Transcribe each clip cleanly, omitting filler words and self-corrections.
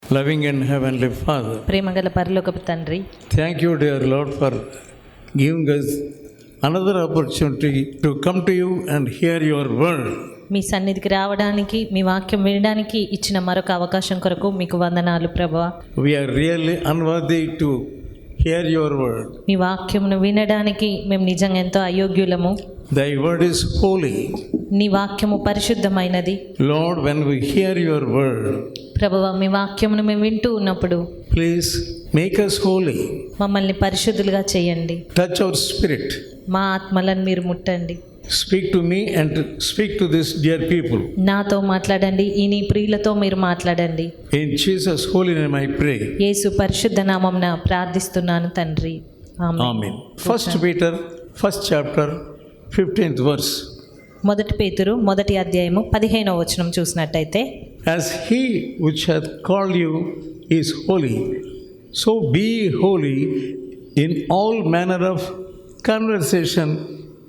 Loving and Heavenly Father, ప్రేమగల పరలోకపు తండ్రి, thank you, dear Lord, for giving us another opportunity to come to you and hear your word. మీ సన్నిధికి రావడానికి, మీ వాక్యం వినడానికి ఇచ్చిన మరొక అవకాశం కొరకు మీకు వందనాలు ప్రభువా. We are really unworthy to hear your word. మీ వాక్యమును వినడానికి మేము నిజంగా ఎంతో అయోగ్యులము. Thy word is holy. నీ వాక్యము పరిశుద్ధమైనది. Lord, when we hear your word, ప్రభువా, మీ వాక్యమును మేము వింటూ ఉన్నప్పుడు please make us holy. మమ్మల్ని పరిశుద్ధులుగా చేయండి. Touch our spirit. మా ఆత్మలను మీరు ముట్టండి. Speak to me and speak to this dear people. నాతో మాట్లాడండి, ఈ నీ ప్రియులతో మీరు మాట్లాడండి. In Jesus' holy name I pray. యేసు పరిశుద్ధ నామమున ప్రార్థిస్తున్నాను తండ్రి. ఆమేన్. Amen. 1 Peter, 1st chapter, 15th verse. మొదటి పేతురు 1వ అధ్యాయము 15వ వచనం చూసినట్టయితే, As he which hath called you is holy, so be holy in all manner of conversation,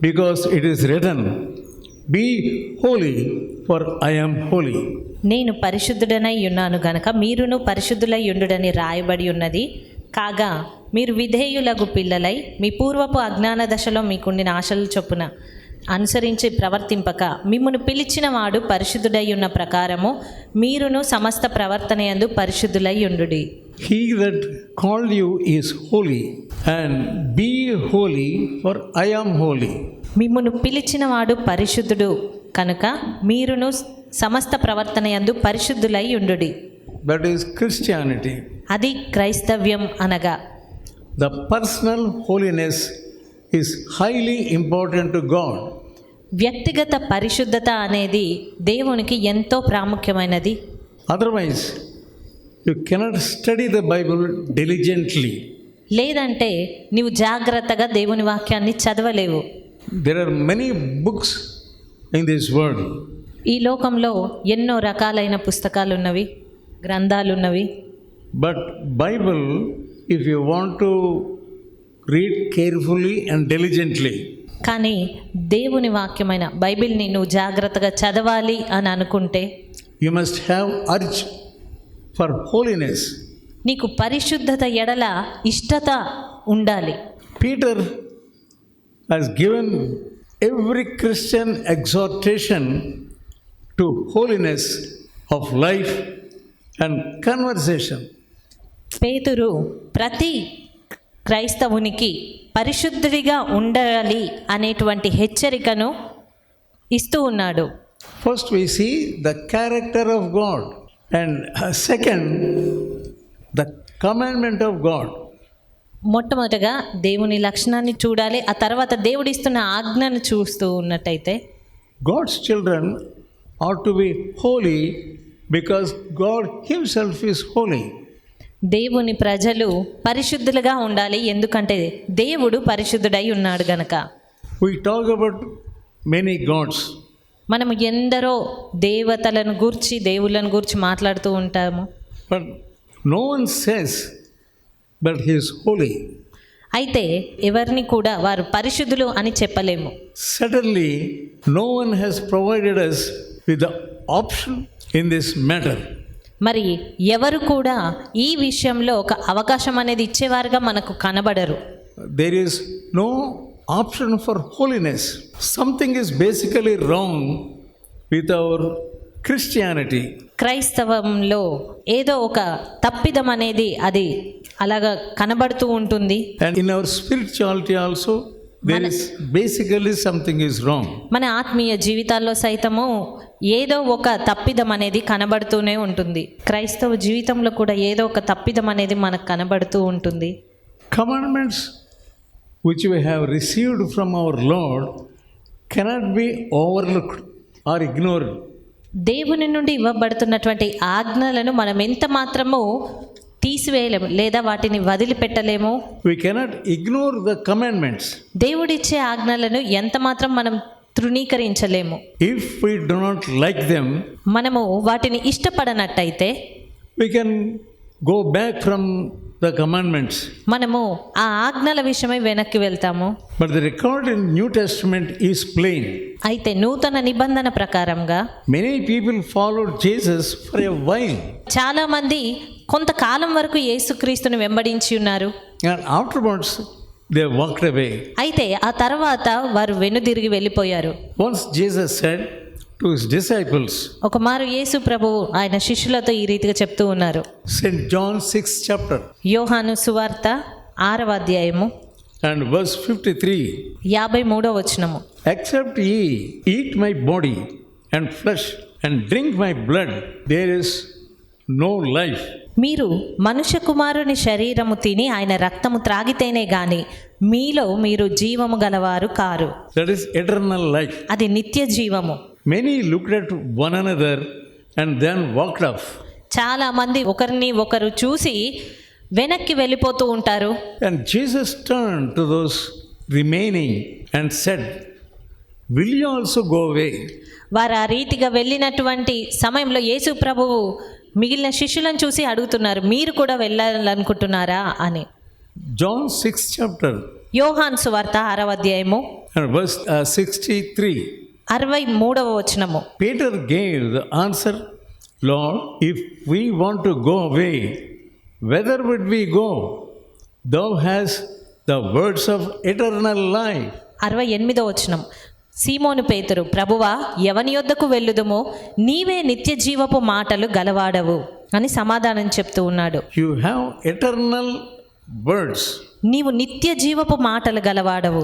because it is written, Be holy, for I am holy. నేను పరిశుద్ధుడనై ఉన్నాను గనక మీరును పరిశుద్ధులై ఉండుడని రాయబడి ఉన్నది. కాగా మీరు విధేయులగు పిల్లలై మీ పూర్వపు అజ్ఞాన దశలో మీకుండిన ఆశల చొప్పున అనుసరించి ప్రవర్తింపక మిమ్మును పిలిచిన వాడు పరిశుద్ధుడై ఉన్న ప్రకారము మీరును సమస్త ప్రవర్తన యందు పరిశుద్ధులై ఉండుడి. He that called you is holy, and be holy, for I am holy. మిమ్మును పిలిచిన వాడు పరిశుద్ధుడు కనుక మీరును సమస్త ప్రవర్తన యందు పరిశుద్ధులై ఉండుడి. That is Christianity. అది క్రైస్తవ్యం అనగా The personal holiness is highly important to God. వ్యక్తిగత పరిశుద్ధత అనేది దేవునికి ఎంతో ప్రాముఖ్యమైనది. Otherwise, you cannot study the Bible diligently. లేదంటే నీవు జాగ్రత్తగా దేవుని వాక్యాన్ని చదవలేవు. There are many books in this world. ఈ లోకంలో ఎన్నో రకాలైన పుస్తకాలు ఉన్నవి, గ్రంథాలు ఉన్నవి. But Bible, if you want to read carefully and diligently, కానీ దేవుని వాక్యమైన బైబిల్ని నువ్వు జాగ్రత్తగా చదవాలి అని అనుకుంటే you must have urge for holiness. నీకు పరిశుద్ధత ఎడల ఇష్టత ఉండాలి. Peter has given every Christian exhortation to holiness of life and conversation. పేతురు ప్రతి క్రైస్తవునికి పరిశుద్ధుడిగా ఉండాలి అనేటువంటి హెచ్చరికను ఇస్తూ ఉన్నాడు. First we see the character of God, and second the commandment of God. మొట్టమొదటగా దేవుని లక్షణాన్ని చూడాలి, ఆ తర్వాత దేవుడిస్తున్న ఆజ్ఞను చూస్తూ ఉన్నట్టయితే God's children ought to be holy because God himself is holy. దేవుని ప్రజలు పరిశుద్ధులుగా ఉండాలి, ఎందుకంటే దేవుడు పరిశుద్ధుడై ఉన్నాడు గనక. We talk about many gods. మనము ఎందరో దేవతలను గూర్చి, దేవుళ్ళను గూర్చి మాట్లాడుతూ ఉంటాము. But no one says that he is holy. అయితే ఎవరిని కూడా వారు పరిశుద్ధులు అని చెప్పలేము. Certainly, no one has provided us with the option in this matter. మరి ఎవరు కూడా ఈ విషయంలో ఒక అవకాశం అనేది ఇచ్చేవారుగా మనకు కనబడరు. There is no option for holiness. Something is basically wrong with our Christianity. క్రైస్తవంలో ఏదో ఒక తప్పిదం అనేది అది అలాగా కనబడుతూ ఉంటుంది. And in our spirituality also, there is basically something is wrong. మన ఆత్మీయ జీవితాల్లో సైతము ఏదో ఒక తప్పిదం అనేది కనబడుతూనే ఉంటుంది. క్రైస్తవ జీవితంలో కూడా ఏదో ఒక తప్పిదం అనేది మనకు కనబడుతూ ఉంటుంది. Commandments which we have received from our Lord cannot be overlooked or ignored. దేవుని నుండి ఇవ్వబడుతున్నటువంటి ఆజ్ఞలను మనం ఎంత మాత్రము తీసివేయలేము లేదా వాటిని వదిలిపెట్టలేము. We cannot ignore the commandments. దేవుడిచ్చే ఆజ్ఞలను ఎంత మాత్రం మనం తృణీకరించలేము. If we do not like them, మనము వాటిని ఇష్టపడనట్టయితే we can go back from the commandments. మనము ఆ ఆజ్ఞల విషయమై వెనక్కి వెళ్తాము. But the record in New Testament is plain. అయితే నూతన నిబంధన ప్రకారంగా Many people followed Jesus for a while. చాలా మంది కొంతకాలం వరకు యేసుక్రీస్తుని వెంబడించి ఉన్నారు. And afterwards, they walked away. అయితే ఆ తర్వాత వారు వెనుదిరిగి వెళ్ళిపోయారు. Once Jesus said to his disciples, ఒకమారు యేసు ప్రభువు ఆయన శిష్యులతో ఈ రీతిగా చెప్తూ ఉన్నారు. St. John 6th chapter యోహాను సువార్త 6వ అధ్యాయము and verse 53. 53వ వచనము. Except ye eat my body and flesh and drink my blood, there is no life. మీరు మనుష్య కుమారుని శరీరము తిని ఆయన రక్తము త్రాగితేనే గాని మీలో మీరు జీవము గలవారు car. That is eternal life. అది నిత్య జీవము. Many looked at one another and then walked off. చాలా మంది ఒకరిని ఒకరు చూసి వెనక్కి వెళ్ళిపోతూ ఉంటారు. And Jesus turned to those remaining and said, will you also go away? వారు ఆ రీతిగా వెళ్ళినటువంటి సమయంలో యేసు ప్రభువు మిగిలిన శిష్యులను చూసి అడుగుతున్నారు, మీరు కూడా వెళ్ళాలనుకుంటున్నారా అని. John 6th chapter యోహాను సువార్త 6వ అధ్యాయము and verse 63. 63వ వచనము. Peter gave the answer, Lord, if we want to go away, whither would we go? Thou hast the words of eternal life. 68వ వచనం. సీమోను పేతురు, ప్రభువా ఎవని యొద్దకు వెళ్ళుదుమో నీవే నిత్య జీవపు మాటలు గలవాడవు అని సమాధానం చెప్తూ ఉన్నాడు. You have eternal words నీవు నిత్య జీవపు మాటలు గలవాడవు,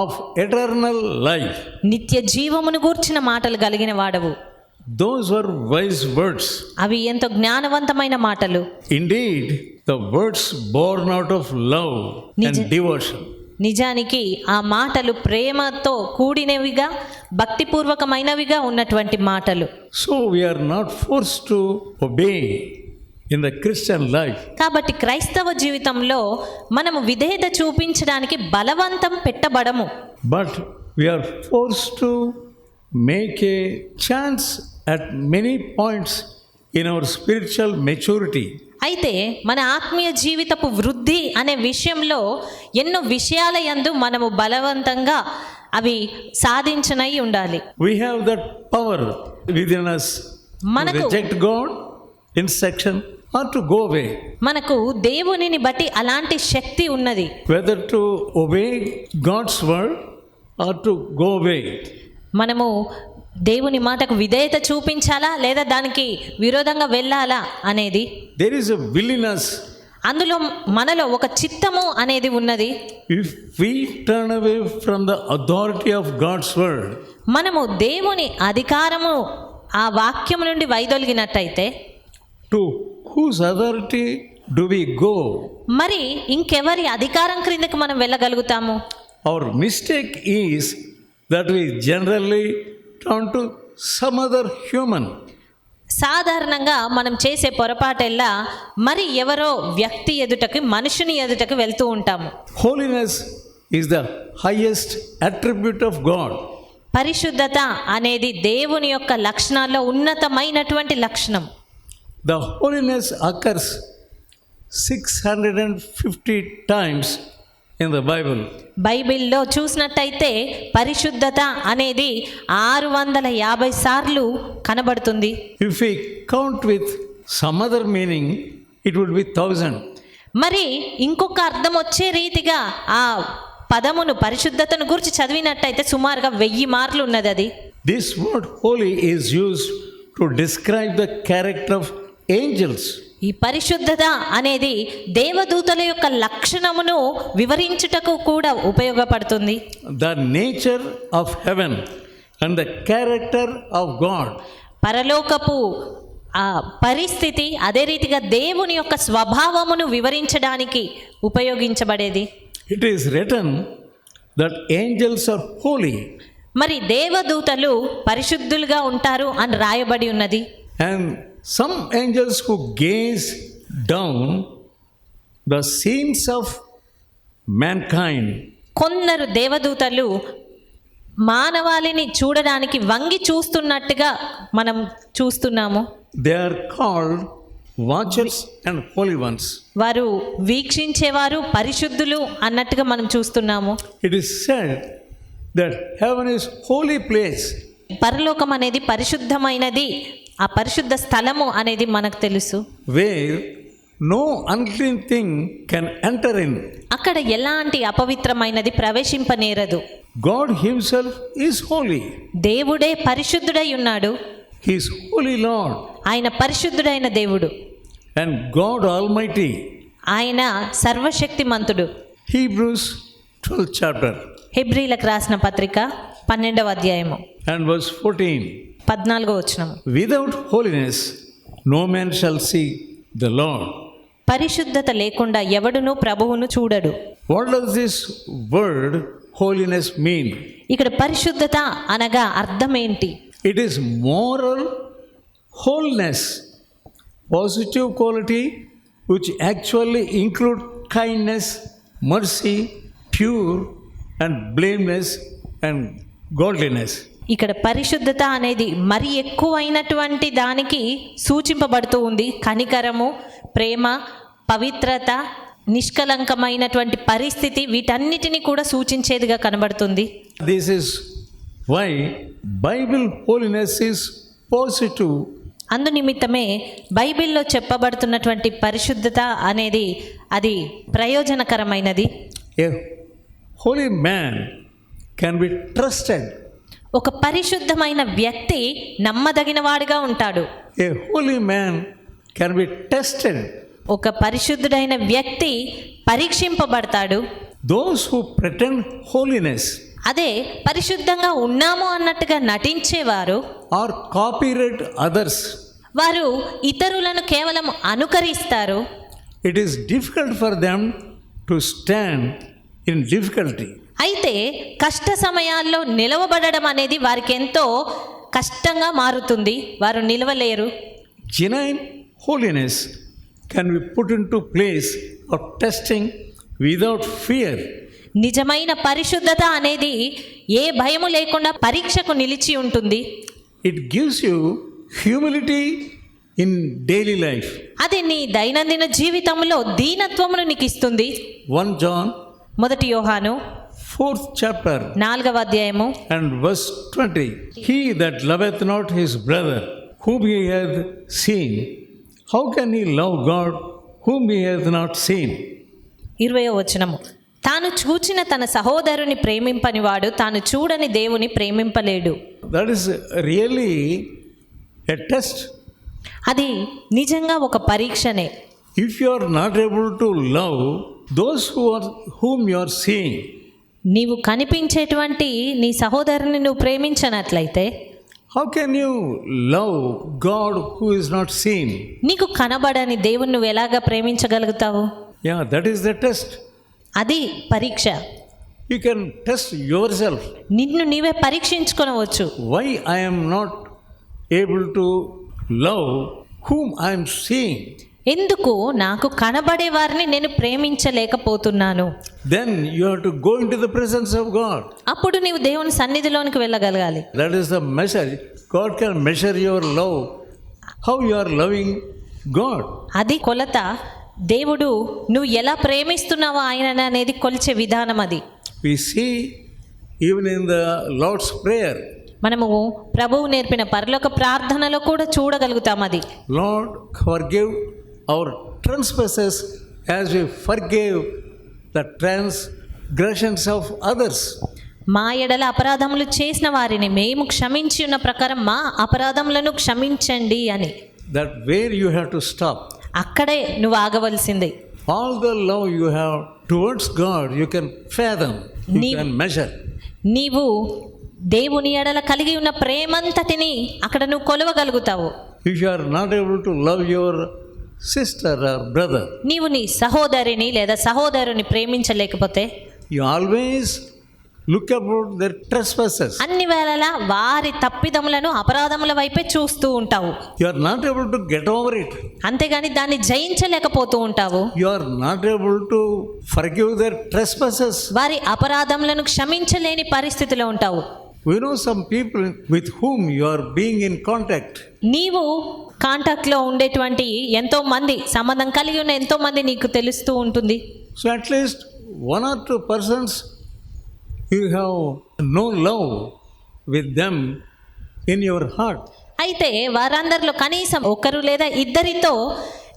of eternal life. నిత్య జీవమును గూర్చిన మాటలు కలిగిన వాడవు. Those were wise words. అవి ఎంతో జ్ఞానవంతమైన మాటలు. Indeed, the words born out of love and devotion. నిజానికి ఆ మాటలు ప్రేమతో కూడినవిగా భక్తిపూర్వకమైనవిగా ఉన్నటువంటి మాటలు. So we are not forced to obey in the Christian life. కాబట్టి క్రైస్తవ జీవితంలో మనము విధేయత చూపించడానికి బలవంతం పెట్టబడము. But we are forced to make a chance at many points in our spiritual maturity. అయితే మన ఆత్మీయ జీవితపు వృద్ధి అనే విషయంలో ఎన్నో విషయాల యందు మనము బలవంతంగా అవి సాధించనై ఉండాలి. We have that power within us to reject God in section or to go away. మనకు దేవునిని బట్టి అలాంటి శక్తి ఉన్నది. Whether to obey God's word or to go away. మనము దేవుని మాటకు విధేయత చూపించాలా లేదా దానికి విరోధంగా వెళ్ళాలా అనేది. There is a willingness. అందులో మనలో ఒక చిత్తము అనేది ఉన్నది. If we turn away from the authority of God's word, మనము దేవుని అధికారము ఆ వాక్యము నుండి వైదొలిగినట్టయితే, to whose authority do we go? మరి ఇంకెవరి అధికారం క్రిందకి మనం వెళ్ళగలుగుతాము? Our mistake is that we generally turn to some other human. సాధారణంగా మనం చేసే పొరపాటెల్లా మరి ఎవరో వ్యక్తి ఎదుటకి, మనుషుని ఎదుటకి వెళ్తూ ఉంటాము. Holiness is the highest attribute of God. పరిశుద్ధత అనేది దేవుని యొక్క లక్షణాల్లో ఉన్నతమైనటువంటి లక్షణం. The holiness occurs 650 times in the Bible. బైబిల్లో చూసినట్టయితే పరిశుద్ధత అనేది 650 సార్లు కనబడుతుంది. If we count with some other meaning, it would be 1000. మరి ఇంకొక అర్థం వచ్చే రీతిగా ఆ పదమును పరిశుద్ధతను గురించి చదివినట్టయితే సుమారుగా 1000 మార్లు ఉన్నది అది. This word holy is used to describe the character of angels. ఈ పరిశుద్ధత అనేది దేవదూతల యొక్క లక్షణమును వివరించుటకు కూడా ఉపయోగపడుతుంది. The nature of heaven and the character of God. పరలోకపు ఆ పరిస్థితి, అదే రీతిగా దేవుని యొక్క స్వభావమును వివరించడానికి ఉపయోగించబడేది. It is written that angels are holy. మరి దేవదూతలు పరిశుద్ధులుగా ఉంటారు అని రాయబడి ఉన్నది. And some angels who gaze down the scenes of mankind. కొందరు దేవదూతలు మానవాళిని చూడడానికి వంగి చూస్తున్నట్టుగా మనం చూస్తున్నాము. They are called watchers and holy ones. వారు వీక్షించేవారు, పరిశుద్ధులు అన్నట్టుగా మనం చూస్తున్నాము. It is said that heaven is holy place. పరలోకం అనేది పరిశుద్ధమైనది, ఆ పరిశుద్ధ స్థలము అనేది మనకు తెలుసు. Where No unclean thing can enter in. అక్కడ ఎలాంటి అపవిత్రమైనది ప్రవేశింపనేరదు. God Himself is holy. దేవుడే పరిశుద్ధుడై ఉన్నాడు. He is Holy Lord ఆయన పరిశుద్ధుడైన దేవుడు. and God Almighty. ఆయన సర్వశక్తిమంతుడు. Hebrews 12th chapter హెబ్రీలకు రాసిన పత్రిక 12వ అధ్యాయము and verse 14. 14వ వచనం. Without holiness no man shall see the Lord. పరిశుద్ధత లేకుండా ఎవడును ప్రభువును చూడడు. What does this word holiness mean? ఇక్కడ పరిశుద్ధత అనగా అర్థం ఏంటి? It is moral wholeness, positive quality which actually include kindness, mercy, pure and blameless and godliness. ఇక్కడ పరిశుద్ధత అనేది మరి ఎక్కువైనటువంటి దానికి సూచింపబడుతూ ఉంది. కనికరము, ప్రేమ, పవిత్రత, నిష్కలంకమైనటువంటి పరిస్థితి, వీటన్నిటిని కూడా సూచించేదిగా కనబడుతుంది. This is why Bible holiness is positive. అందు నిమిత్తమే బైబిల్లో చెప్పబడుతున్నటువంటి పరిశుద్ధత అనేది అది ప్రయోజనకరమైనది. A holy man can be trusted. ఒక పరిశుద్ధమైన వ్యక్తి నమ్మదగిన వాడిగా ఉంటాడు. A holy man can be tested. ఒక పరిశుద్ధుడైన వ్యక్తి పరీక్షింపబడతాడు. Those who pretend holiness అదే పరిశుద్ధంగా ఉన్నాము అన్నట్టుగా నటించేవారు or copyright others, వారు ఇతరులను కేవలం అనుకరిస్తారు. it is difficult for them to stand in difficulty. అయితే కష్ట సమయాల్లో నిలవబడడం అనేది వారికి ఎంతో కష్టంగా మారుతుంది. వారు నిలవలేరు. Genuine holiness can be put into place of testing without fear. నిజమైన పరిశుద్ధత అనేది ఏ భయము లేకుండా పరీక్షకు నిలిచి ఉంటుంది. It gives you humility in daily life. అది నీ దైనందిన జీవితంలో దీనత్వమును నీకు ఇస్తుంది. 1 John 1 యోహాను 4th chapter 4వ అధ్యాయము and verse 20. He that loveth not his brother whom he hath seen, how can he love God whom he hath not seen? 20వ వచనము. తాను చూచిన తన సహోదరుని ప్రేమింపని వాడు తాను చూడని దేవుని ప్రేమింపలేడు. That is really a test. అది నిజంగా ఒక పరీక్షనే. If you are not able to love those whom you are seeing, నీవు కనిపించేటువంటి నీ సహోదరుని నువ్వు ప్రేమించనట్లయితే how can you love God who is not seen? నీకు కనబడని దేవుని నువ్వు ఎలాగా ప్రేమించగలుగుతావు? Yeah, that is the test. అది పరీక్ష. You can test yourself. నిన్ను నీవే పరీక్షించుకొనవచ్చు. Why I am not able to love whom I am seeing? ఎందుకు నాకు కనబడే వారిని నేను ప్రేమించలేకపోతున్నాను? Then you have to go into the presence of God. అప్పుడు నీవు దేవుని సన్నిధిలోనికి వెళ్ళగలగాలి. That is the measure. God can measure your love, how you are loving God. అది కొలత. దేవుడు నువ్వు ఎలా ప్రేమిస్తున్నావో ఆయన అనేది కొలిచే విధానం అది. We see even in the Lord's Prayer. మనము ప్రభువు నేర్పిన పరలోక ప్రార్థనలో కూడా చూడగలుగుతాం అది. Lord, forgive our trespasses as we forgave the transgressions of others. మా ఎడల అపరాధములు చేసిన వారిని మేము క్షమించి ఉన్న ప్రకారం మా అపరాధములను క్షమించండి అని. That where you have to stop. అక్కడే నువ్వు ఆగవలసింది. All the love you have towards God, you can fathom, you can measure. నీవు దేవుని ఎడల కలిగి ఉన్న ప్రేమంతటిని అక్కడ నువ్వు కొలవగలుగుతావు. If you are not able to love your sister or brother, నీవు నీ సహోదరిని లేదా సహోదరుని ప్రేమించలేకపోతే you always look about their trespasses. అన్ని వేళలా వారి తప్పిదములను అపరాధముల వైపే చూస్తూ ఉంటావు. You are not able to get over it. అంతేగాని దాన్ని జయించలేకపోతూ ఉంటావు. You are not able to forgive their trespasses. వారి అపరాధములను క్షమించలేని పరిస్థితిలో ఉంటావు. We know some people with whom you are being in contact. నీవు కాంటాక్ట్లో ఉండేటువంటి ఎంతో మంది, సంబంధం కలిగి ఉన్న ఎంతో మంది నీకు తెలుస్తూ ఉంటుంది. So at least 1 or 2 persons you have no love with them in your heart. అయితే వారందరిలో కనీసం ఒకరు లేదా ఇద్దరితో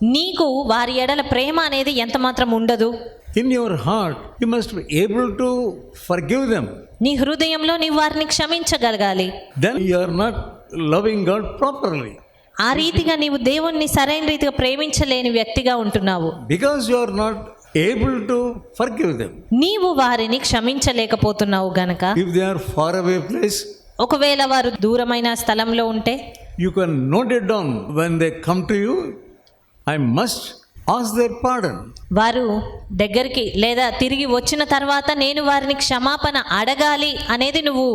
నీకు వారి ఎడల ప్రేమ అనేది ఎంత మాత్రం ఉండదు. In your heart, you must be able to forgive them. నీ హృదయంలో నీవు వారిని క్షమించగలగాలి. Then you are not loving God properly. ఆ రీతిగా నీవు దేవుణ్ణి సరైన రీతిగా ప్రేమించలేని వ్యక్తిగా ఉంటున్నావు. Because you are not able to forgive them. నీవు వారిని క్షమించలేకపోతున్నావు గనక, If they are far away place, ఒకవేళ వారు దూరమైన స్థలంలో ఉంటే you can note it down. When they come to you, I must ask their pardon. వారు దగ్గరికి లేదా తిరిగి వచ్చిన తర్వాత నేను వారిని క్షమాపణ అడగాలి అనేది నువ్వు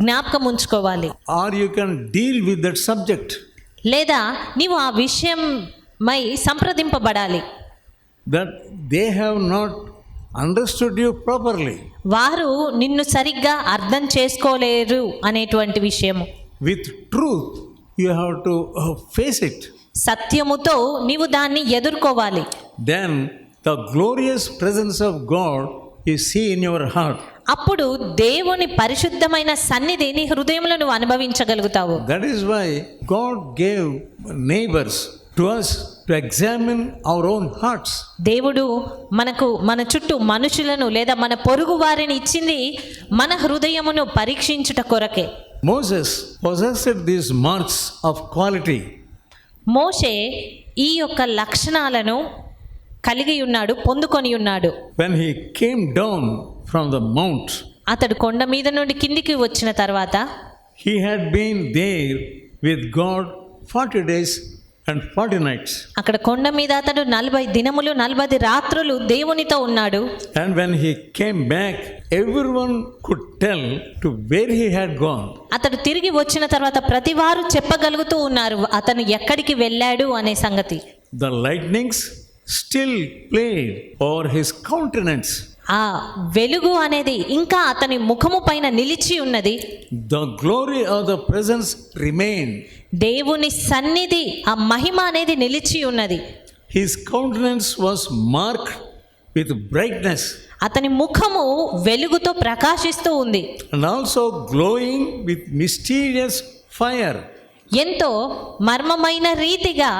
జ్ఞాపకం ఉంచుకోవాలి. Or you can deal with that subject. లేదా నీవు ఆ విషయమై సంప్రదింపబడాలి. That they have not understood you properly. వారు నిన్ను సరిగ్గా అర్థం చేసుకోలేరు అనేటువంటి విషయము. With truth, you have to face it. సత్యముతో నీవు దాన్ని ఎదుర్కోవాలి. Then the glorious presence of God you see in your heart. అప్పుడు దేవుని పరిశుద్ధమైన సన్నిధి నీ హృదయంలో నువ్వు అనుభవించగలుగుతావు. That is why God gave neighbors to us to examine our own hearts. దేవుడు మనకు మన చుట్టూ మనుషులను లేదా మన పొరుగు వారిని ఇచ్చింది మన హృదయమును పరీక్షించుట కొరకే. Moses possessed these marks of quality. మోషే ఈ యొక్క లక్షణాలను కలిగి ఉన్నాడు, పొందుకొని ఉన్నాడు. When he came down from the mount, అతడు కొండ మీద నుండి కిందికి వచ్చిన తర్వాత he had been there with God 40 days and 40 nights. అక్కడ కొండ మీద అతడు 40 దినములు 40 రాత్రులు దేవునితో ఉన్నాడు. And when he came back, everyone could tell to where he had gone. అతడు తిరిగి వచ్చిన తర్వాత ప్రతి వారు చెప్పగలుగుతూ ఉన్నారు అతను ఎక్కడికి వెళ్ళాడు అనే సంగతి. The lightnings still played over his countenance. ఆ వెలుగు అనేది ఇంకా అతని ముఖము పైన నిలిచి ఉన్నది. The glory of the presence remained. దేవుని సన్నిధి, ఆ మహిమ అనేది నిలిచి ఉన్నది. His countenance was marked with brightness. అతని ముఖము వెలుగుతో ప్రకాశిస్తూ ఉంది. And also glowing with mysterious fire. ఎంతో మర్మమైన రీతిగా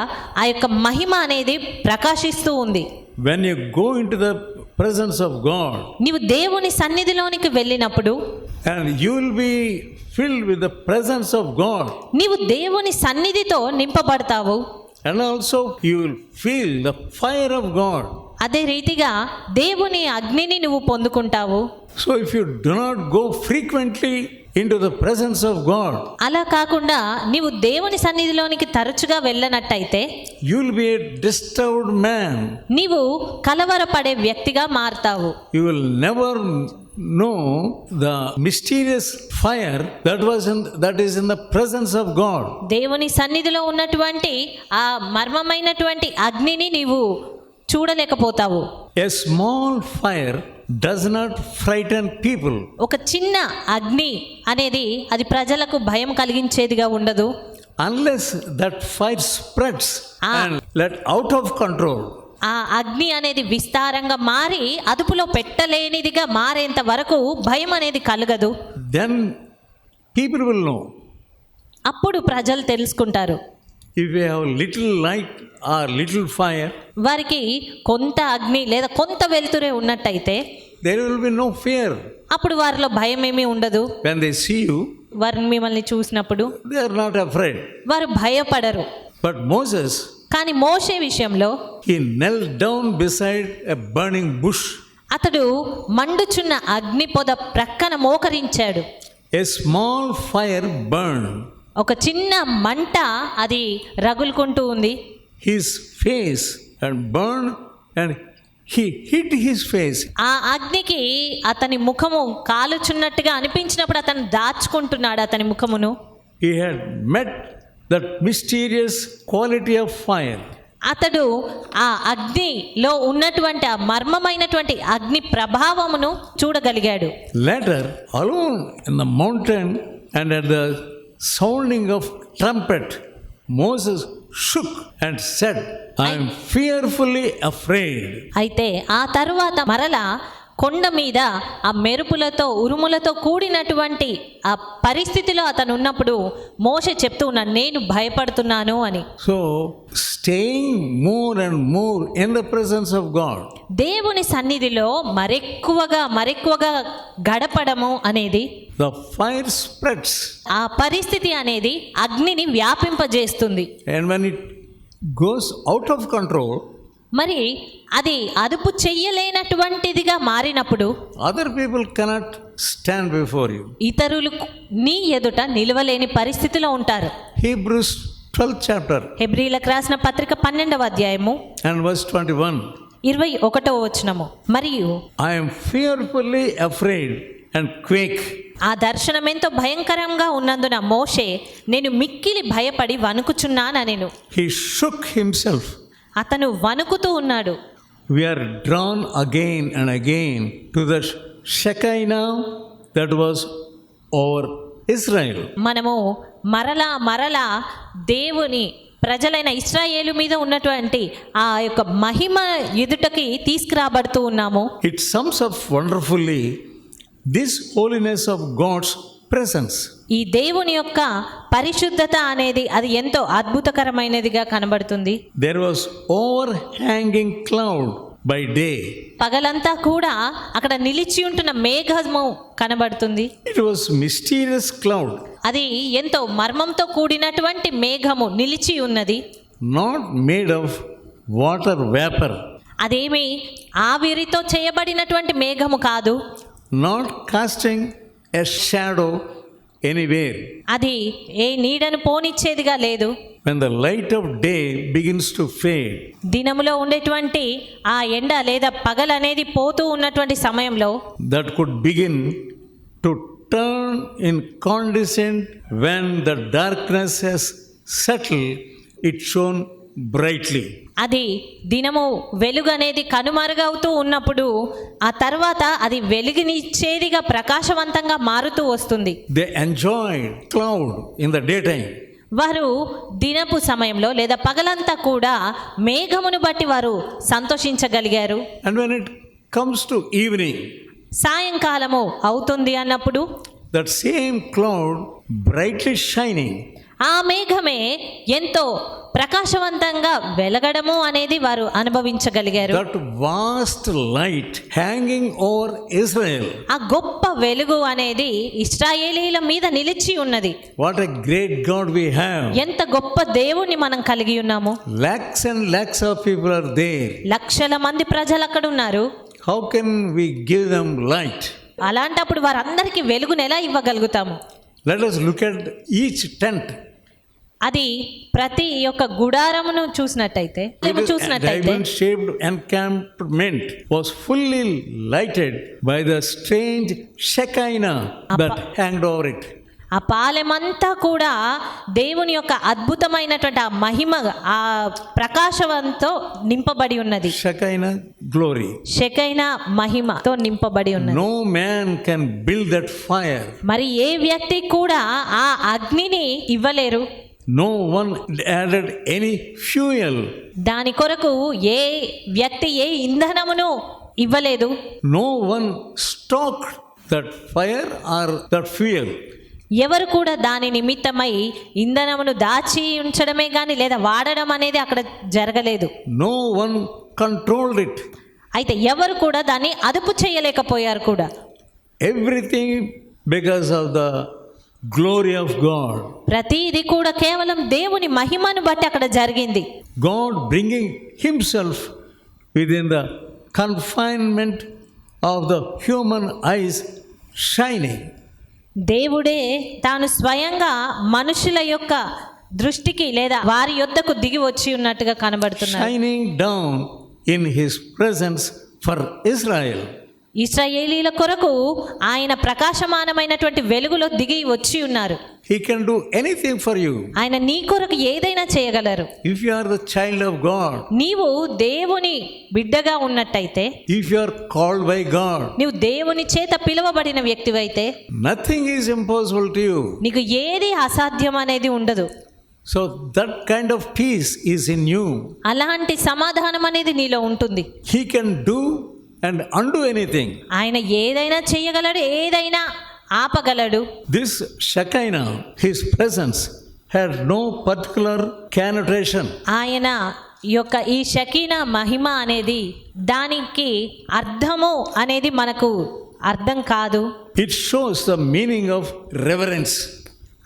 ఆ యొక్క మహిమ అనేది ప్రకాశిస్తూ ఉంది. When you go into the presence of God, నీవు దేవుని సన్నిధిలోనికి వెళ్ళినప్పుడు and you will be filled with the presence of God, నీవు దేవుని సన్నిధితో నింపబడతావు. and also you will feel the fire of God. అదే రీతిగా దేవుని అగ్నిని నువ్వు పొందుకుంటావు. So if you do not go frequently into the presence of God, అలా కాకుండా నీవు దేవుని సన్నిధిలోనికి తరచుగా వెళ్ళనట్టయితే you will be a disturbed man. నీవు కలవరపడే వ్యక్తిగా మారతావు. You will never know the mysterious fire that is in the presence of God. దేవుని సన్నిధిలో ఉన్నటువంటి ఆ మర్మమైనటువంటి అగ్నిని నీవు చూడలేకపోతావు. A small fire does not frighten people. ఒక చిన్న అగ్ని అనేది అది ప్రజలకు భయం కలిగించేదిగా ఉండదు. Unless that fire spreads and let out of control. ఆ అగ్ని అనేది విస్తారంగా మారి అదుపులో పెట్టలేనిదిగా మారేంత వరకు భయం అనేది కలగదు. Then people will know. అప్పుడు ప్రజలు తెలుసుకుంటారు. If you have little light or little fire, వారికి కొంత అగ్ని లేదా కొంత వెలుతురే ఉన్నట్టయితే there will be no fear. అప్పుడు వారిలో భయం ఏమీ ఉండదు. When they see you, వారిని మిమ్మల్ని చూసినప్పుడు they are not afraid. వారు భయపడరు. But Moses, కానీ మోషే విషయంలో he knelt down beside a burning bush. అతడు మండుచున్న అగ్ని పొద ప్రక్కన మోకరించాడు. A small fire burned. ఒక చిన్న మంట అది రగులుకుంటూ ఉంది. His face and burned, and he hid his face. ఆ అగ్నికి అతని ముఖము కాలుచున్నట్టుగా అనిపించినప్పుడు అతను దాచుకుంటున్నాడు అతని ముఖమును. He had met that mysterious quality of fire. అతడు ఆ అగ్నిలో ఉన్నటువంటి ఆ మర్మమైనటువంటి అగ్ని ప్రభావమును చూడగలిగాడు. Later, alone in the mountain and at the sounding of trumpet, Moses shook and said, I am fearfully afraid. అయితే ఆ తరువాత మరలా కొండ మీద ఆ మెరుపులతో ఉరుములతో కూడినటువంటి ఆ పరిస్థితిలో అతను ఉన్నప్పుడు మోషే చెప్తూ ఉన్నాడు, నేను భయపడుతున్నాను అని. So, staying more and more in the presence of God, దేవుని సన్నిధిలో మరెక్కువగా గడపడము అనేది, the fire spreads. ఆ పరిస్థితి అనేది అగ్నిని వ్యాపింపజేస్తుంది. And when it goes out of control, మరి అది అదుపు చెయ్యలేనటువంటిదిగా మారినప్పుడు other people cannot stand before you. ఇతరులు నీ ఎదుట నిలవలేని పరిస్థితిలో ఉంటారు. Hebrews 12th chapter హెబ్రీలకు రాసిన పత్రిక 12వ అధ్యాయము and verse 21. 21వ వచనము, మరియు I am fearfully afraid and quake. ఆ దర్శనం ఎంతో భయంకరంగా ఉన్నందున మోషే నేను మిక్కిలి భయపడి వణుకుచున్నానెను. He shook himself. అతను వణుకుతూ ఉన్నాడు. We are drawn again and again to the Shekinah that was over Israel. మనము మరలా దేవుని ప్రజలైన ఇశ్రాయేలు మీద ఉన్నటువంటి ఆ యొక్క మహిమ ఎదుటకి తీసుకురాబడుతూ ఉన్నాము. It sums up wonderfully this holiness of God's presence. ఈ దేవుని యొక్క పరిశుద్ధత అనేది అది ఎంతో అద్భుతకరమైనదిగా కనబడుతుంది. There was overhanging cloud by day. పగలంతా కూడా అక్కడ నిలిచి ఉంటున్న మేఘము కనబడుతుంది. It was mysterious cloud, అది ఎంతో మర్మంతో కూడినటువంటి మేఘము నిలిచి ఉన్నది. not made of water vapor, అదేమి ఆవిరితో చేయబడినటువంటి మేఘము కాదు. not casting a shadow anywhere. అది ఏ నీడను పోనిచ్చేదిగా లేదు. When the light of day begins to fade, దినములో ఉండేటువంటి ఆ ఎండ లేదా పగలనేది పోతూ ఉన్నటువంటి సమయంలో that could begin to turn incandescent when the darkness has settled, it shone brightly. అది దినము వెలుగు అనేది కనుమరుగవుతూ ఉన్నప్పుడు ఆ తర్వాత అది వెలుగునిచ్చేదిగా ప్రకాశవంతంగా మారుతూ వస్తుంది. They enjoyed cloud in the daytime. వారు దినపు సమయంలో లేదా పగలంతా కూడా మేఘమును బట్టి వారు సంతోషించగలిగారు. And when it comes to evening, సాయంకాలము అవుతుంది అన్నప్పుడు that same cloud brightly shining, ఆ మేఘమే ఎంతో ప్రకాశవంతంగా వెలగడము అనేది వారు అనుభవించగలిగారు. that vast light hanging over Israel. ఆ గొప్ప వెలుగు అనేది ఇశ్రాయేలీల మీద నిలిచి ఉన్నది. What a great God we have. ఎంత గొప్ప దేవుణ్ణి మనం కలిగి ఉన్నాము. Lakhs and lakhs of people are there. లక్షల మంది ప్రజలు అక్కడ ఉన్నారు. How can we give them light? అలాంటప్పుడు వారందరికీ వెలుగును ఎలా ఇవ్వగలుగుతాము? Let us look at each tent. అది ప్రతి యొక్క గుడారమును చూసినట్టయితే Diamond-shaped encampment was fully lighted by the strange Shekinah that hanged over it. ఆ పాలెమంతా కూడా దేవుని యొక్క అద్భుతమైనటువంటి ఆ మహిమ ఆ ప్రకాశవంతో నింపబడి ఉన్నది. Shekinah glory. షెకైనా మహిమతో నింపబడి ఉన్నది. No man can build that fire. మరి ఏ వ్యక్తి కూడా ఆ అగ్నిని ఇవ్వలేరు. No one added any fuel. దాని కొరకు ఏ వ్యక్తి ఏ ఇంధనమును ఇవ్వలేదు. No one stocked that fire or that fuel. ఎవరు కూడా దాని నిమిత్తమై ఇంధనమును దాచి ఉంచడమే కానీ లేదా వాడడం అనేది అక్కడ జరగలేదు. No one controlled it. అయితే ఎవరు కూడా దాన్ని అదుపు చేయలేకపోయారు కూడా. Everything because of the glory of God. ప్రతిది కూడా కేవలం దేవుని మహిమను బట్టి అక్కడ జరిగింది. God bringing himself within the confinement of the human eyes shining. దేవుడే తాను స్వయంగా మనుషుల యొక్క దృష్టికి లేదా వారి యొద్దకు దిగి వచ్చి ఉన్నట్టుగా కనబడుతున్నారు. Shining down in his presence for Israel. ఇశ్రాయేలీల కొరకు ఆయన ప్రకాశమానమైనటువంటి వెలుగులో దిగి వచ్చి ఉన్నారు. He can do anything for you. ఆయన నీ కొరకు ఏదైనా చేయగలరు. If you are the child of God, నీవు దేవుని బిడ్డగా ఉన్నట్టయితే, if you are called by God, నీవు దేవుని చేత పిలువబడిన వ్యక్తివైతే nothing is impossible to you. నీకు ఏది అసాధ్యం అనేది ఉండదు. So that kind of peace is in you. అలాంటి సమాధానం అనేది నీలో ఉంటుంది. He can do and undo anything. ఆయన ఏదైనా చేయగలడు, ఏదైనా ఆపగలడు. This Shekinah, his presence, had no particular connotation. ఆయన యొక్క ఈ షకీనా మహిమ అనేది దానికి అర్థము అనేది మనకు అర్థం కాదు. It shows the meaning of reverence.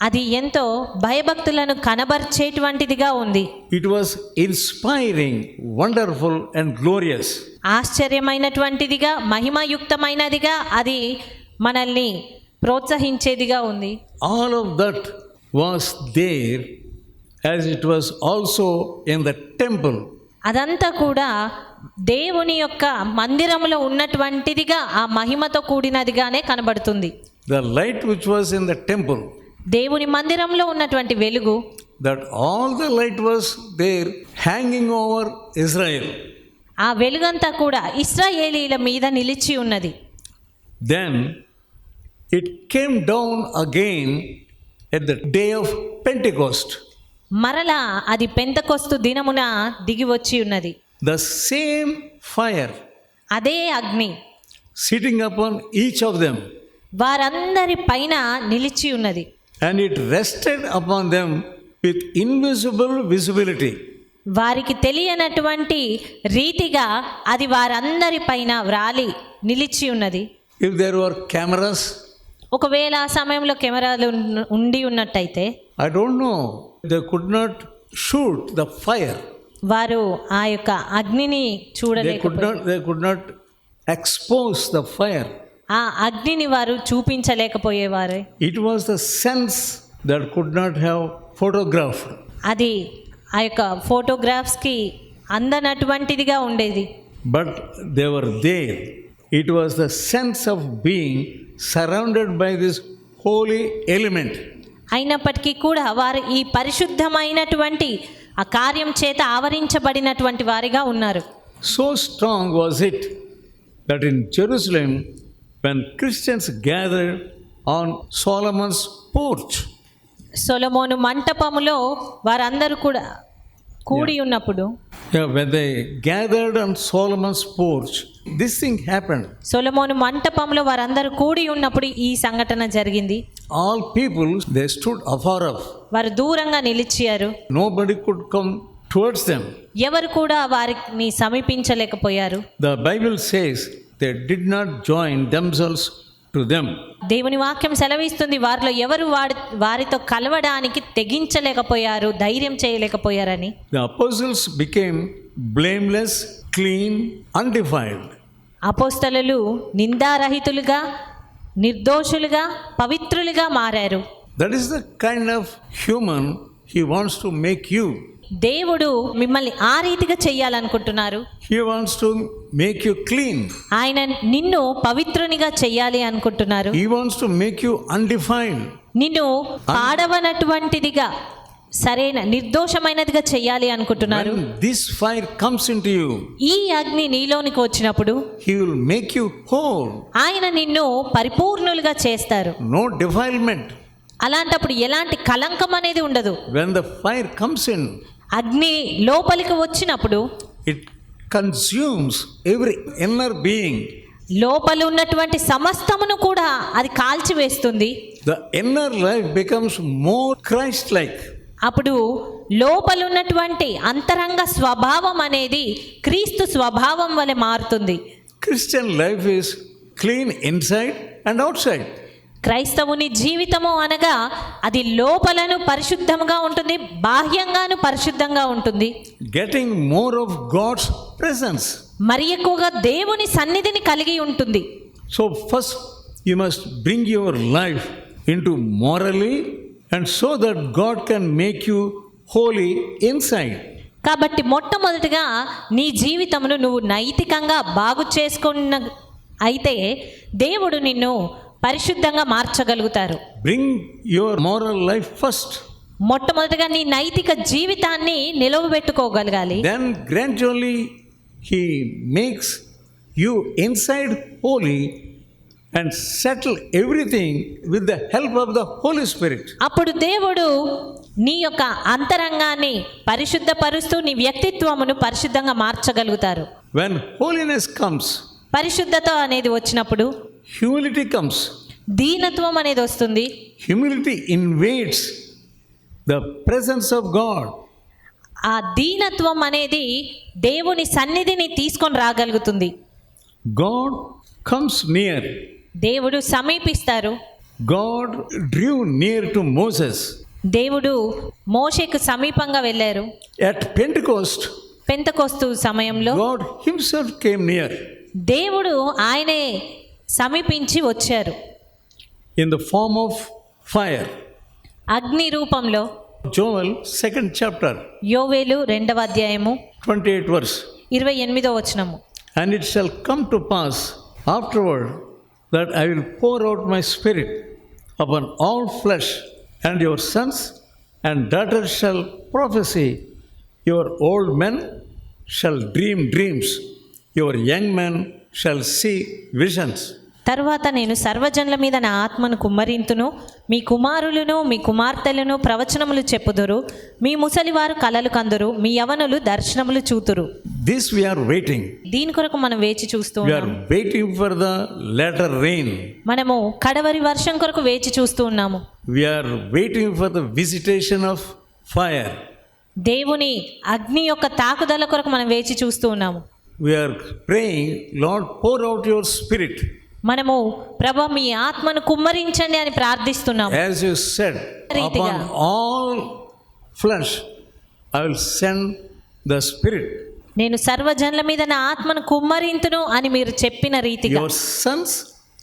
అది ఎంతో భయభక్తులను కనబర్చేటువంటిదిగా ఉంది. It was inspiring, wonderful and glorious. ఆశ్చర్యమైనటువంటిదిగా, మహిమయుక్తమైనదిగా అది మనల్ని ప్రోత్సహించేదిగా ఉంది. All of that was there as it was also in the temple. అదంతా కూడా దేవుని యొక్క మందిరములో ఉన్నటువంటిదిగా ఆ మహిమతో కూడినదిగానే కనబడుతుంది. The light which was in the temple, దేవుని మందిరంలో ఉన్నటువంటి వెలుగు, that all the light was there hanging over Israel. ఆ వెలుగంతా కూడా ఇశ్రాయేలీల మీద నిలిచి ఉన్నది. Then it came down again at the day of Pentecost. మరలా అది పెంతెకొస్తు దినమున దిగి వచ్చి ఉన్నది. The same fire అదే అగ్ని sitting upon each of them, వారందరి పైన నిలిచి ఉన్నది. and it rested upon them with invisible visibility. వారికి తెలియనటువంటి రీతిగా అది వారందరి పైన వ్రాలి నిలిచి ఉన్నది. If there were cameras, ఒకవేళ ఆ సమయంలో కెమెరాలు ఉండి ఉన్నట్టయితే I don't know, they could not shoot the fire. వారు ఆ యొక్క అగ్నిని చూడలేకపోయారు. They could not expose the fire. ఆ అగ్నిని వారు చూపించలేకపోయేవారు. It was the sense that could not have photographed. అది ఆ యొక్క ఫోటోగ్రాఫ్స్కి అందనటువంటిదిగా ఉండేది. But they were there. It was the sense of being surrounded by this holy element. అయినప్పటికీ కూడా వారు ఈ పరిశుద్ధమైనటువంటి ఆ కార్యం చేత ఆవరించబడినటువంటి వారిగా ఉన్నారు. So strong was it that in Jerusalem, when Christians gathered on Solomon's porch, సొలొమోను మంటపములో వారందరూ కూడా కూడి ఉన్నప్పుడు, when they gathered on Solomon's porch, this thing happened. సొలొమోను మంటపంలో వారందరూ కూడి ఉన్నప్పుడు ఈ సంఘటన జరిగింది. All people, they stood afar off. వారు దూరంగా నిలిచారు. Nobody could come towards them. ఎవరు కూడా వారిని సమీపించలేకపోయారు. The Bible says they did not join themselves to them. దేవుని వాక్యం సెలవిస్తుంది, వారిలో ఎవరు వారితో కలవడానికి తెగించలేకపోయారు, ధైర్యం చేయలేకపోయారని. The apostles became blameless, clean, undefiled. అపోస్తలులు నిందారహితులుగా, నిర్దోషులుగా, పవిత్రులుగా మారారు. That is the kind of human he wants to make you. దేవుడు మిమ్మల్ని ఆ రీతిగా చెయ్యాలనుకుంటున్నారు. He wants to make you clean. ఆయన నిన్ను పవిత్రునిగా చెయ్యాలి అనుకుంటున్నారు. He wants to make you undefiled. నిన్ను పాడవనటువంటిదిగా, సరైన నిర్దోషమైనదిగా చెయ్యాలి అనుకుంటున్నారు. When this fire comes into you, ఈ అగ్ని నీలోనికి వచ్చినప్పుడు he will make you whole. ఆయన నిన్ను పరిపూర్ణులుగా చేస్తారు. No defilement. అలాంటప్పుడు ఎలాంటి కలంకం అనేది ఉండదు. When the fire comes in, అగ్ని లోపలికి వచ్చినప్పుడు it consumes every inner being. లోపల ఉన్నటువంటి సమస్తమును కూడా అది కాల్చివేస్తుంది. The inner life becomes more Christ-like. అప్పుడు లోపల ఉన్నటువంటి అంతరంగ స్వభావం అనేది క్రీస్తు స్వభావం వలె మారుతుంది. Christian life is clean inside and outside. క్రైస్తవుని జీవితము అనగా అది లోపలను పరిశుద్ధంగా ఉంటుంది, బాహ్యంగాను పరిశుద్ధంగా ఉంటుంది. Getting more of God's presence. మరి ఎక్కువగా దేవుని సన్నిధిని కలిగి ఉంటుంది. So first you must bring your life into morally, and so that God can make you holy inside. కాబట్టి మొట్టమొదటిగా నీ జీవితమును నువ్వు నైతికంగా బాగు చేసుకున్న అయితే దేవుడు నిన్ను పరిశుద్ధంగా మార్చగలుగుతారు. Bring your moral life first. మొట్టమొదటిగా నీ నైతిక జీవితాన్ని నిలవబెట్టుకోగలగాలి. Then gradually he makes you inside holy and settle everything with the help of the Holy Spirit. అప్పుడు దేవుడు నీ యొక్క అంతరంగాన్ని పరిశుద్ధపరుస్తూ నీ వ్యక్తిత్వమును పరిశుద్ధంగా మార్చగలుగుతారు. When holiness comes, పరిశుద్ధత అనేది వచ్చినప్పుడు humility comes. దీనత్వం అనేది వస్తుంది. Humility invades the presence of God. ఆ దీనత్వం అనేది దేవుని సన్నిధిని తీసుకొని రాగలుగుతుంది. God comes near. దేవుడు సమీపిస్తారు. God drew near to Moses. దేవుడు మోషేకు సమీపంగా వెళ్ళారు. At Pentecost, పెంతెకొస్తు సమయంలో God himself came near దేవుడు ఆయనే సమీపించి వచ్చారు in the form of fire. అగ్ని రూపంలో. Joel 2nd chapter, యోవేలు 2వ అధ్యాయము 28th verse. 28వ వచనము. And it shall come to pass afterward that I will pour out my spirit upon all flesh, and your sons and daughters shall prophesy, your old men shall dream dreams, your young men shall see visions. తరువాత నేను సర్వజనుల మీద నా ఆత్మను కుమ్మరింతును, మీ కుమారులను మీ కుమార్తెలను ప్రవచనములు చెప్పుదురు, మీ ముసలివారు కలలు కందురు, మీ యవనులు దర్శనములు చూతురు. This we are waiting. దీని కొరకు మనం వేచి చూస్తూ We are ఉన్నాము. waiting for the latter rain. మనము కడవరి వర్షం కొరకు వేచి చూస్తూ ఉన్నాము. We are waiting for the visitation of fire. దేవుని అగ్ని యొక్క తాకుదల కొరకు మనం వేచి చూస్తూ ఉన్నాము. We are praying, Lord, pour out your spirit. మనము ప్రభు మీ ఆత్మను కుమ్మరించండి అని ప్రార్థిస్తున్నాము. As you said, upon all flesh I will send the spirit. నేను సర్వజనుల మీద నా ఆత్మను కుమ్మరింతును అని మీరు చెప్పిన రీతిగా Your sons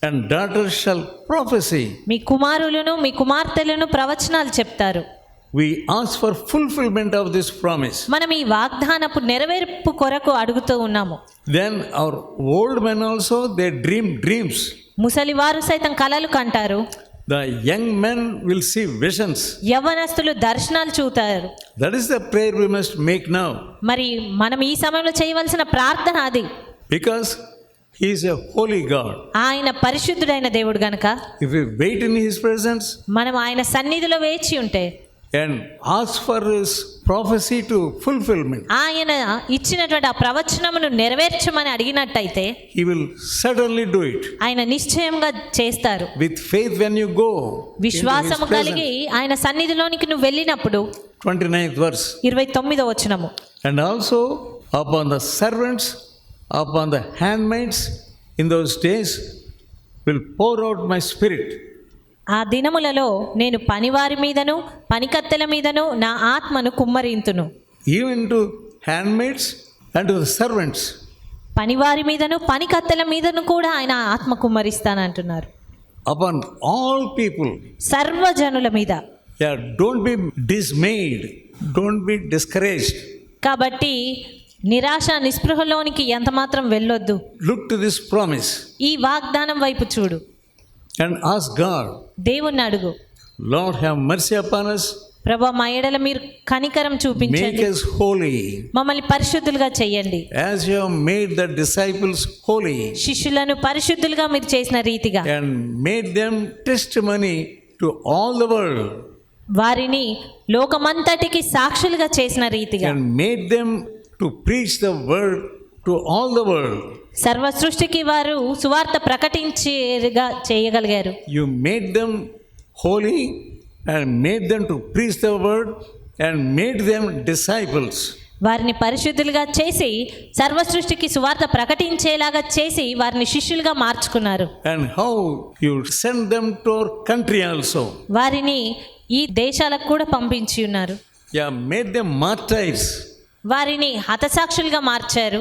and daughters shall prophesy. మీ కుమారులను మీ కుమార్తెలను ప్రవచనాలు చెప్తారు. We ask for fulfillment of this promise. మనం ఈ వాగ్దానపు నెరవేర్పు కొరకు అడుగుతూ ఉన్నాము. Then our old men also, they dream dreams. ముసలివారు సైతం కలలు కంటారు. The young men will see visions. యవ్వనస్తులు దర్శనాలు చూతారు. That is the prayer we must make now. మరి మనం ఈ సమయంలో చేయవలసిన ప్రార్థన అది. Because He is a holy God. ఆయన పరిశుద్ధుడైన దేవుడు గనుక If we wait in His presence మనం ఆయన సన్నిధిలో వేచి ఉంటే and ask for His prophecy to fulfillment, ఆయన ఇచ్చినటువంటి ఆ ప్రవచనమును నెరవేర్చమని అడిగినట్టయితే He will certainly do it. ఆయన నిశ్చయంగా చేస్తారు. With faith when you go into His విశ్వాసము కలిగి presence. ఆయన సన్నిధిలోనికి నువ్వు వెళ్ళినప్పుడు 29th verse. 29వ వచనము. And also upon the servants, upon the handmaids in those days will pour out my spirit. ఆ దినములలో నేను పనివారి మీదను పనికత్తెల మీదను నా ఆత్మను కుమ్మరింతును. Even to handmaids and to the servants. పనివారి మీదను పనికత్తెల మీదను కూడా ఆయన ఆత్మ కుమ్మరిస్తానంటున్నారు. Upon all people. సర్వజనుల మీద. Yeah, don't be dismayed. Don't be discouraged. కాబట్టి నిరాశ నిస్పృహలోనికి ఎంత మాత్రం వెళ్ళొద్దు. Look to this promise ఈ వాగ్దానం వైపు చూడు. and ask God, దేవుణ్ణి అడుగు, Lord, have mercy upon us. ప్రభా మా ఎడల మీరు కనికరం Make చూపించండి, us holy మమ్మల్ని పరిశుద్ధులుగా చేయండి. as you have made the disciples holy శిష్యులను పరిశుద్ధులుగా మీరు చేసిన రీతిగా and made them testimony to all the world వారిని లోకమంతటికి సాక్షులుగా చేసిన రీతిగా and made them to preach the word to all the world. సర్వ సృష్టికి వారు సువార్త ప్రకటించేగా చేయగలిగారు. You made them holy and made them to preach the word and made them disciples. వారిని పరిశుద్ధులుగా చేసి సర్వ సృష్టికి సువార్త ప్రకటించేలాగా చేసి వారిని శిష్యులుగా మార్చుకున్నారు. And how you send them to our country also. వారిని ఈ దేశాలకు కూడా పంపించి ఉన్నారు. Yeah, made them martyrs. వారిని హతసాక్షులుగా మార్చారు.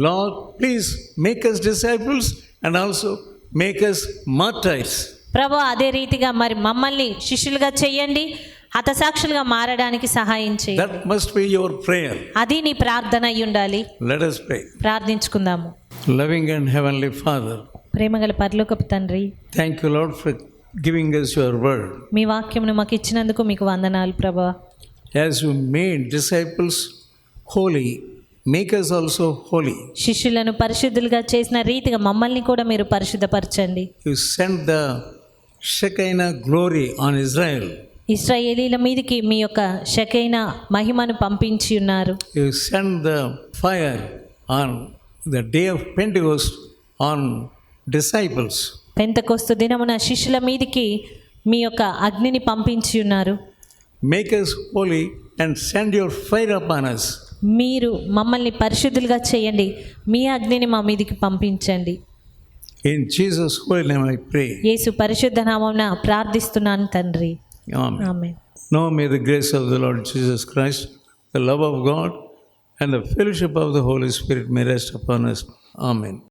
Lord, please make us disciples and also make us martyrs. ప్రభు అదే రీతిగా మరి మమ్మల్ని శిష్యులుగా చేయండి, హతసాక్షులుగా మారడానికి సహాయం చేయండి. That must be your prayer. అది నీ ప్రార్థన అయి ఉండాలి. Let us pray. ప్రార్థించుకుందాము. Loving and heavenly Father, ప్రేమగల పరలోకపు తండ్రి, thank you, Lord, for giving us your word. మీ వాక్యమును మాకు ఇచ్చినందుకు మీకు వందనాలు ప్రభా. As you made disciples holy, make us also holy. శిష్యులను పరిశుద్ధులుగా చేసిన రీతిగా మమ్మల్ని కూడా మీరు పరిశుద్ధపరచండి. You sent the Shekinah glory on Israel. ఇశ్రాయేలీల మీదకి మీ యొక్క షకైన మహిమను పంపించి ఉన్నారు. You sent the fire on the day of Pentecost on disciples. Pentecost దినమున శిష్యుల మీదికి మీ యొక్క అగ్నిని పంపించి ఉన్నారు. Make us holy and send your fire upon us. మీరు మమ్మల్ని పరిశుద్ధులుగా చేయండి, మీ అగ్నిని మా మీదికి పంపించండి. In Jesus' holy name I pray. యేసు పరిశుద్ధ నామమున ప్రార్థిస్తున్నాను తండ్రి. Amen. Amen. Now may the grace of the Lord Jesus Christ, the love of God, and the fellowship of the Holy Spirit may rest upon us. Amen.